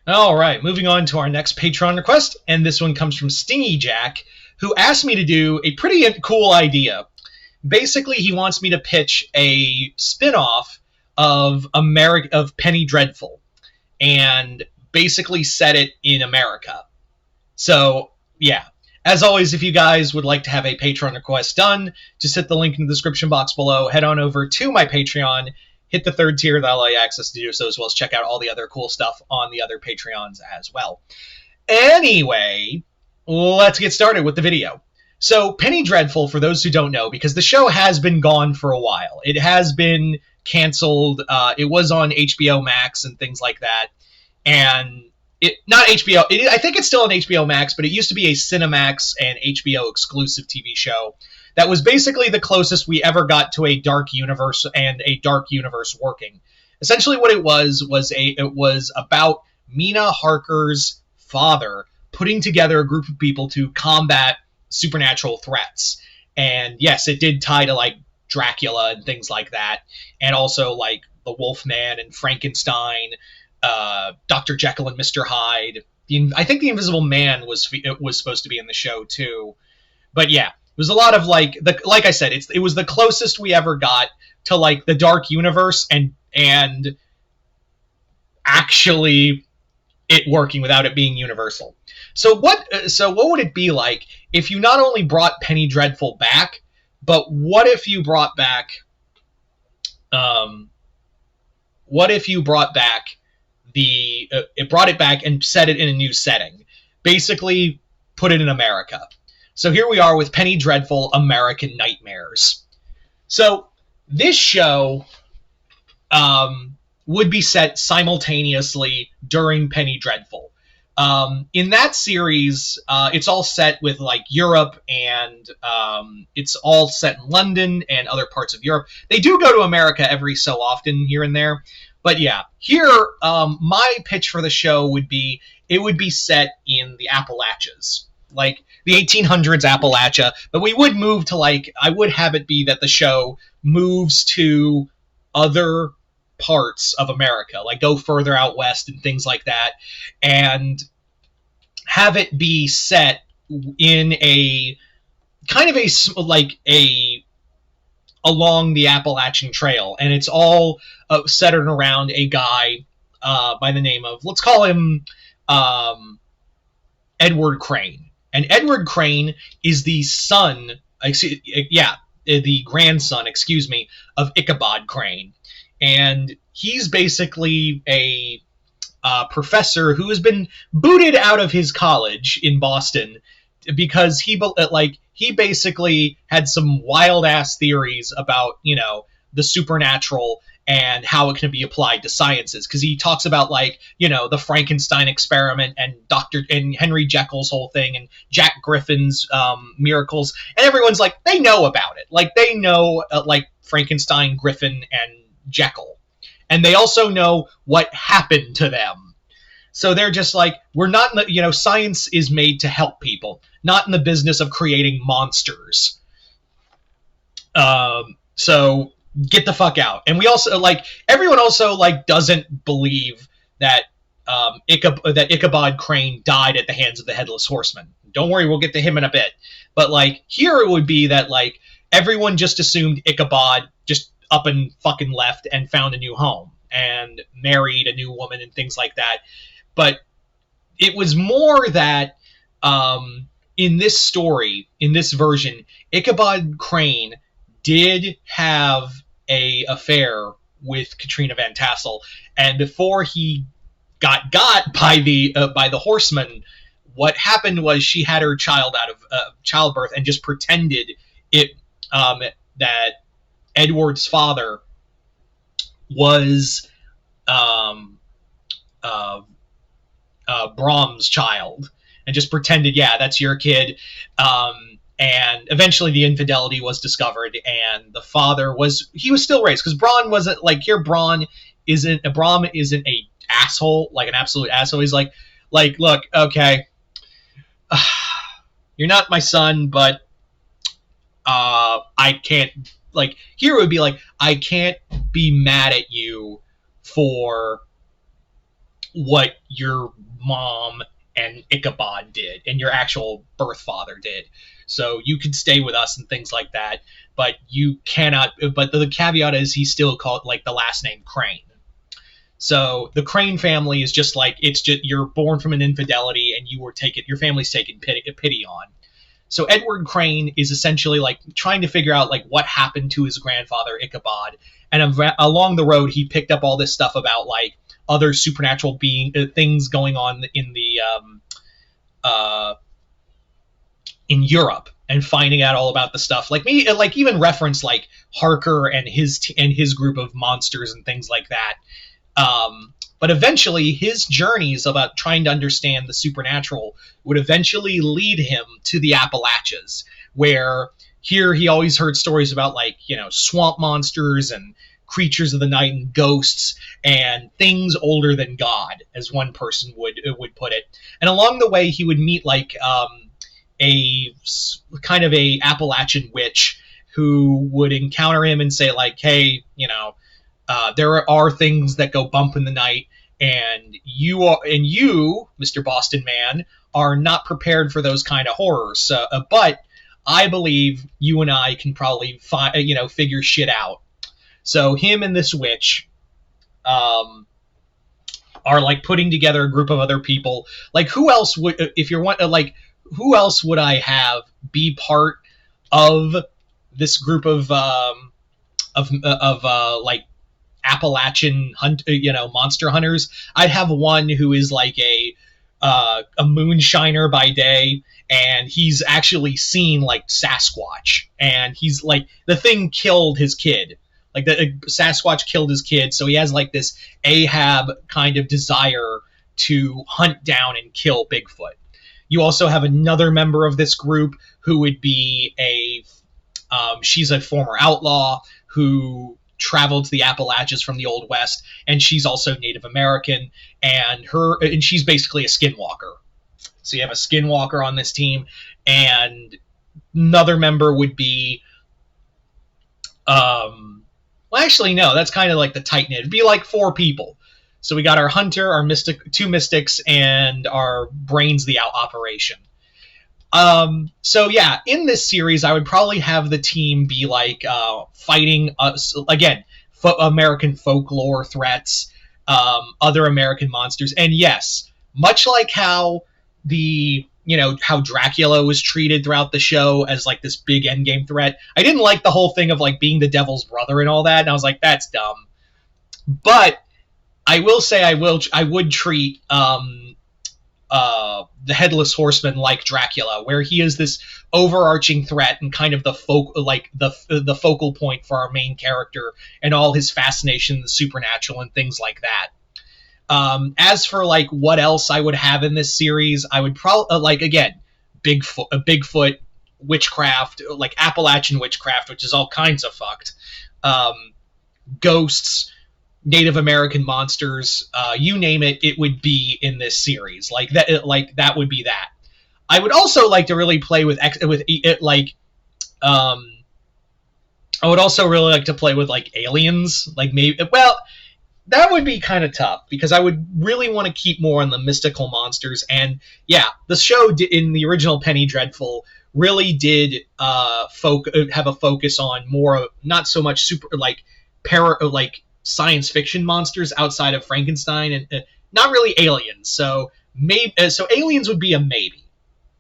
All right, moving on to our next Patreon request, and this one comes from Stingy Jack, who asked me to do a pretty cool idea. Basically, he wants me to pitch a spin-off of Penny Dreadful, and basically set it in America. So, yeah. As always, if you guys would like to have a Patreon request done, just hit the link in the description box below. Head on over to my Patreon, hit the third tier, that'll allow you access to do so, as well as check out all the other cool stuff on the other Patreons as well. Anyway, let's get started with the video. So, Penny Dreadful, for those who don't know, because the show has been gone for a while. It has been canceled. It was on HBO Max and things like that. And not HBO. I think it's still on HBO Max, but it used to be a Cinemax and HBO exclusive TV show that was basically the closest we ever got to a dark universe and a dark universe working. Essentially, what it was about Mina Harker's father putting together a group of people to combat supernatural threats. And yes, it did tie to like Dracula and things like that, and also like the Wolfman and Frankenstein. Dr. Jekyll and Mr. Hyde. I think the Invisible Man was supposed to be in the show too. But yeah, it was a lot of like I said, it was the closest we ever got to like the dark universe and actually it working without it being universal. So what would it be like if you not only brought Penny Dreadful back, but what if you brought back it brought it back and set it in a new setting. Basically, put it in America. So here we are with Penny Dreadful, American Nightmares. So this show would be set simultaneously during Penny Dreadful. In that series, it's all set with like Europe, and it's all set in London and other parts of Europe. They do go to America every so often here and there. But yeah, here, my pitch for the show would be, it would be set in the Appalachians, like the 1800s Appalachia, but we would move to like, I would have it be that the show moves to other parts of America, like go further out west and things like that, and have it be set in a kind of along the Appalachian Trail, and it's all centered around a guy by the name of, let's call him Edward Crane. And Edward Crane is the the grandson, of Ichabod Crane. And he's basically a professor who has been booted out of his college in Boston because he basically had some wild ass theories about, the supernatural and how it can be applied to sciences. Because he talks about the Frankenstein experiment and Henry Jekyll's whole thing and Jack Griffin's miracles, and everyone's like, they know about it. Like they know Frankenstein, Griffin, and Jekyll, and they also know what happened to them. So they're just like, we're not in the, science is made to help people, not in the business of creating monsters. So get the fuck out. And we also everyone also doesn't believe that Ichabod Crane died at the hands of the Headless Horseman. Don't worry, we'll get to him in a bit. But here it would be that everyone just assumed Ichabod just up and fucking left and found a new home and married a new woman and things like that. But it was more that in this story, in this version, Ichabod Crane did have a affair with Katrina Van Tassel, and before he got by the horseman, what happened was she had her child out of childbirth and just pretended that Edward's father was Brahm's child, and just pretended, yeah, that's your kid. And eventually the infidelity was discovered, and the father was still raised, because Brahm wasn't Brahm isn't a asshole, an absolute asshole. He's like, look, okay, you're not my son, but I can't, here it would be I can't be mad at you for what your mom and Ichabod did and your actual birth father did. So you could stay with us and things like that, but you cannot. But the caveat is he's still called like the last name Crane. So the Crane family is just like, it's just, you're born from an infidelity and you were taken, your family's taken pity on. So Edward Crane is essentially like trying to figure out like what happened to his grandfather Ichabod, and along the road he picked up all this stuff about like other supernatural things going on in Europe, and finding out all about the stuff like me, like even reference like Harker and his group of monsters and things like that. But eventually his journeys about trying to understand the supernatural would eventually lead him to the Appalachians, where here he always heard stories about like, you know, swamp monsters and creatures of the night and ghosts and things older than God, as one person would put it. And along the way he would meet like a kind of a Appalachian witch who would encounter him and say like, hey, you know, there are things that go bump in the night, and you, Mr. Boston Man, are not prepared for those kind of horrors. But I believe you and I can probably figure shit out. So him and this witch are like putting together a group of other people. Like who else would, if you're one, like who else would I have be part of this group of like Appalachian monster hunters? I'd have one who is like a moonshiner by day, and he's actually seen like Sasquatch, and he's like, the thing killed his kid, like the Sasquatch killed his kid, so he has like this Ahab kind of desire to hunt down and kill Bigfoot. You also have another member of this group who would be she's a former outlaw who traveled to the Appalachians from the Old West, and she's also Native American, and she's basically a skinwalker. So you have a skinwalker on this team, and another member would be well, actually no, that's kind of like the tight knit. It'd be like 4 people. So we got our hunter, our two mystics, and our brains the operation. So yeah, in this series, I would probably have the team be like fighting again, American folklore threats, other American monsters, and yes, much like how how Dracula was treated throughout the show as like this big endgame threat. I didn't like the whole thing of like being the devil's brother and all that, and I was like, that's dumb. But I will say I would treat the Headless Horseman like Dracula, where he is this overarching threat and kind of the focal point for our main character and all his fascination in the supernatural and things like that. As for like what else I would have in this series, I would probably like, again, Bigfoot, witchcraft, like Appalachian witchcraft, which is all kinds of fucked, ghosts, Native American monsters, you name it, it would be in this series. Like that would be that. I would also like to really play with it, like, I would also really like to play with like aliens, like maybe. Well, that would be kind of tough because I would really want to keep more on the mystical monsters. And yeah, the show in the original Penny Dreadful really did have a focus on more, not so much super like science fiction monsters outside of Frankenstein, and not really aliens. So aliens would be a maybe.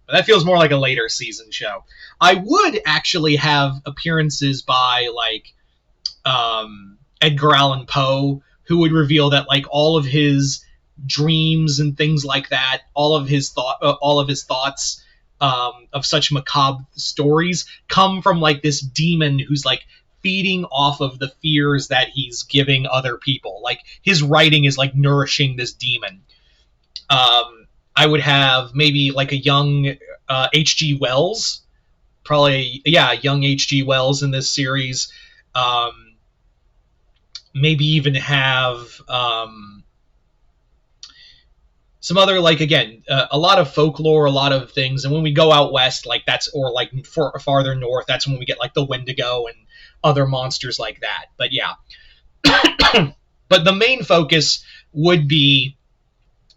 But that feels more like a later season show. I would actually have appearances by like Edgar Allan Poe, who would reveal that like all of his dreams and things like that, all of his thoughts of such macabre stories come from like this demon who's like feeding off of the fears that he's giving other people. Like his writing is like nourishing this demon. I would have maybe like a young H.G. Wells, young H.G. Wells in this series. Maybe even have some other, like, again, a lot of folklore, a lot of things. And when we go out west, like farther north, that's when we get like the Wendigo and other monsters like that. But yeah. But the main focus would be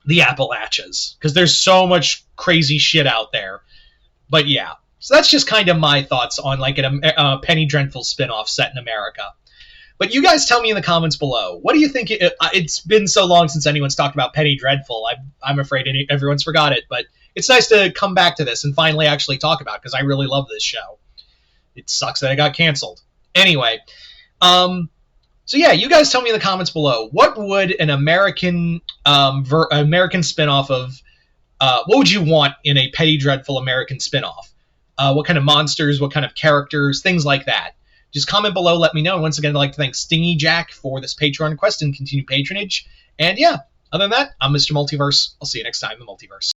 the Appalachians, because there's so much crazy shit out there. But yeah, so that's just kind of my thoughts on like a Penny Dreadful spinoff set in America. But you guys tell me in the comments below. What do you think? It's been so long since anyone's talked about Penny Dreadful. I'm afraid everyone's forgot it. But it's nice to come back to this and finally actually talk about it, because I really love this show. It sucks that it got canceled. Anyway, so yeah, you guys tell me in the comments below. What would an American American spinoff of what would you want in a Penny Dreadful American spinoff? What kind of monsters? What kind of characters? Things like that. Just comment below, let me know. And once again, I'd like to thank Stingy Jack for this Patreon request and continued patronage. And yeah, other than that, I'm Mr. Multiverse. I'll see you next time in the Multiverse.